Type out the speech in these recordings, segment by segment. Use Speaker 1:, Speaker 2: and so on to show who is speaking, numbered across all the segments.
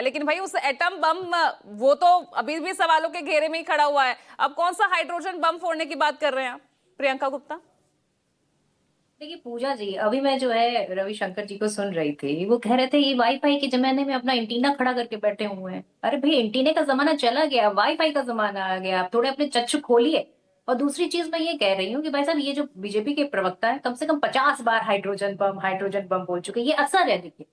Speaker 1: लेकिन भाई उस एटम बम वो तो अभी भी सवालों के घेरे में ही खड़ा हुआ है। अब कौन सा हाइड्रोजन बम फोड़ने की बात कर रहे हैं आप, प्रियंका गुप्ता?
Speaker 2: देखिए पूजा जी, अभी मैं जो है रविशंकर जी को सुन रही थी। वो कह रहे थे ये वाईफाई के जमाने में अपना एंटीना खड़ा करके बैठे हुए हैं। अरे भाई, एंटीने का जमाना चला गया, वाईफाई का जमाना आ गया। आप थोड़े अपने चक्षु खोलिए। और दूसरी चीज मैं ये कह रही हूँ कि भाई साहब, ये जो बीजेपी के प्रवक्ता है, कम से कम 50 बार हाइड्रोजन बम बोल चुके हैं। ये असर है, देखिए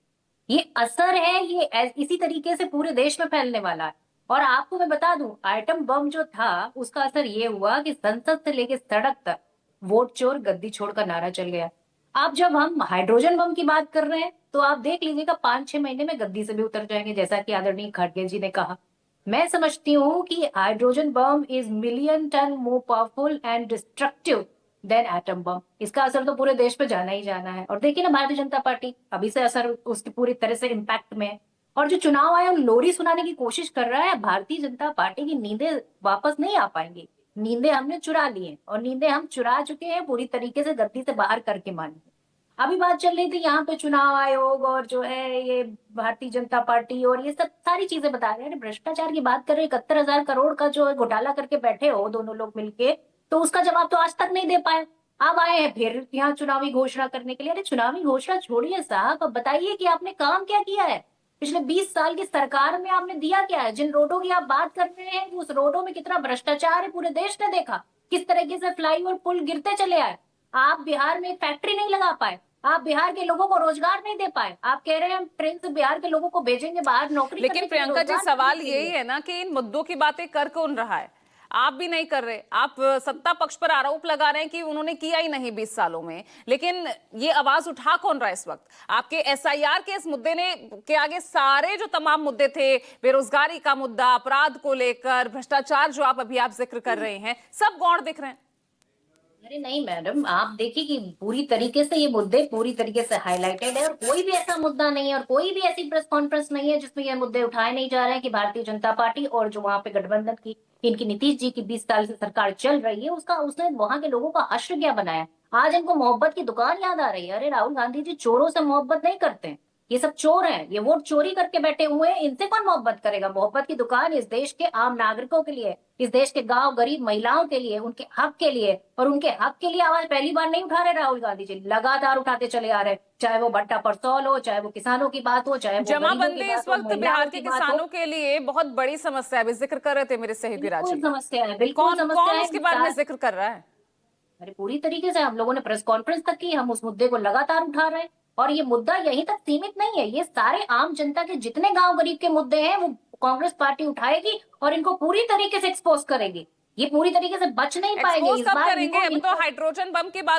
Speaker 2: ये असर है। ये इसी तरीके से पूरे देश में फैलने वाला है। और आपको मैं बता दूं, आइटम बम जो था उसका असर ये हुआ कि संसद से लेके सड़क तक वोट चोर गद्दी छोड़ का नारा चल गया। अब जब हम हाइड्रोजन बम की बात कर रहे हैं तो आप देख लीजिएगा 5-6 महीने में गद्दी से भी उतर जाएंगे, जैसा कि आदरणीय खड़गे जी ने कहा। मैं समझती हूँ कि hydrogen bomb is million ton more powerful and destructive than atom bomb. इसका असर तो पूरे देश पे जाना ही जाना है। और देखिए ना, भारतीय जनता पार्टी अभी से असर उसकी पूरी तरह से इम्पैक्ट में है। और जो चुनाव आयोग लोरी सुनाने की कोशिश कर रहा है, भारतीय जनता पार्टी की नींदें वापस नहीं आ पाएंगी। नींदें हमने चुरा ली हैं, और नींदें हम चुरा चुके हैं, पूरी तरीके से गद्दी से बाहर करके मानिए। अभी बात चल रही थी यहाँ पे चुनाव आयोग और जो है ये भारतीय जनता पार्टी और ये सब सारी चीजें बता रहे हैं। भ्रष्टाचार की बात कर रहे हैं, 71,000 करोड़ का जो है घोटाला करके बैठे हो दोनों लोग मिलके। तो उसका जवाब तो आज तक नहीं दे पाए। अब आए हैं फिर यहाँ चुनावी घोषणा करने के लिए। अरे चुनावी घोषणा छोड़िए साहब, अब बताइए कि आपने काम क्या किया है। पिछले 20 साल की सरकार में आपने दिया क्या है? जिन रोडों की आप बात कर रहे हैं, उस रोडों में कितना भ्रष्टाचार है पूरे देश ने देखा। किस तरीके से फ्लाईओवर पुल गिरते चले आए। आप बिहार में एक फैक्ट्री नहीं लगा पाए। आप बिहार के लोगों को रोजगार नहीं दे पाए। आप कह रहे हैं हम ट्रेन से बिहार के लोगों को भेजेंगे बाहर नौकरी
Speaker 1: लेकिन
Speaker 2: करने के लिए,
Speaker 1: प्रियंका जी,
Speaker 2: रोजगार करने
Speaker 1: सवाल
Speaker 2: के
Speaker 1: यही
Speaker 2: लिए।
Speaker 1: है ना कि इन मुद्दों की बातें कर कौन रहा है? आप भी नहीं कर रहे। आप सत्ता पक्ष पर आरोप लगा रहे हैं कि उन्होंने किया ही नहीं 20 सालों में, लेकिन ये आवाज उठा कौन रहा है इस वक्त? आपके एसआईआर के इस मुद्दे ने के आगे सारे जो तमाम मुद्दे थे, बेरोजगारी का मुद्दा, अपराध को लेकर, भ्रष्टाचार जो आप जिक्र कर रहे हैं, सब गौण दिख रहे हैं।
Speaker 2: अरे नहीं मैडम, आप देखिए कि पूरी तरीके से ये मुद्दे पूरी तरीके से हाईलाइटेड है। और कोई भी ऐसा मुद्दा नहीं है और कोई भी ऐसी प्रेस कॉन्फ्रेंस नहीं है जिसमें ये मुद्दे उठाए नहीं जा रहे हैं कि भारतीय जनता पार्टी और जो वहां पे गठबंधन की, इनकी नीतीश जी की 20 साल से सरकार चल रही है, उसका उसने वहां के लोगों का हश्र क्या बनाया। आज इनको मोहब्बत की दुकान याद आ रही है। अरे राहुल गांधी जी चोरों से मोहब्बत नहीं करते हैं। ये सब चोर हैं, ये वोट चोरी करके बैठे हुए हैं। इनसे कौन मोहब्बत करेगा? मोहब्बत की दुकान इस देश के आम नागरिकों के लिए, इस देश के गांव गरीब महिलाओं के लिए, उनके हक के लिए। और उनके हक के लिए आवाज पहली बार नहीं उठा रहे राहुल गांधी जी, लगातार उठाते चले आ रहे हैं। चाहे वो भट्टा परसौल हो, चाहे वो किसानों की बात हो, चाहे वो गरीबों की
Speaker 1: जमाबंदी इस
Speaker 2: बात हो,
Speaker 1: वक्त बिहार
Speaker 2: महिलाओं
Speaker 1: के
Speaker 2: की बात हो।
Speaker 1: किसानों के लिए बहुत बड़ी समस्या है, अभी जिक्र कर रहे थे मेरे सहयोगी
Speaker 2: बिल्कुल
Speaker 1: राजीव।
Speaker 2: समस्या है, बिल्कुल
Speaker 1: कौन
Speaker 2: समस्या
Speaker 1: कौन
Speaker 2: है।
Speaker 1: उसके बारे में जिक्र कर रहा है?
Speaker 2: अरे पूरी तरीके से हम लोगों ने प्रेस कॉन्फ्रेंस तक की, हम उस मुद्दे को लगातार उठा रहे हैं। और ये मुद्दा यहीं तक सीमित नहीं है, ये सारे आम जनता के जितने गांव गरीब के मुद्दे हैं वो कांग्रेस पार्टी उठाएगी और इनको पूरी तरीके से एक्सपोज करेगी। ये पूरी तरीके से बच नहीं पाएंगे
Speaker 1: एक्सपोज
Speaker 2: इस
Speaker 1: कब
Speaker 2: बार।
Speaker 1: करेंगे?
Speaker 2: इनको
Speaker 1: अभी तो
Speaker 2: इनको
Speaker 1: हाइड्रोजन बम की बात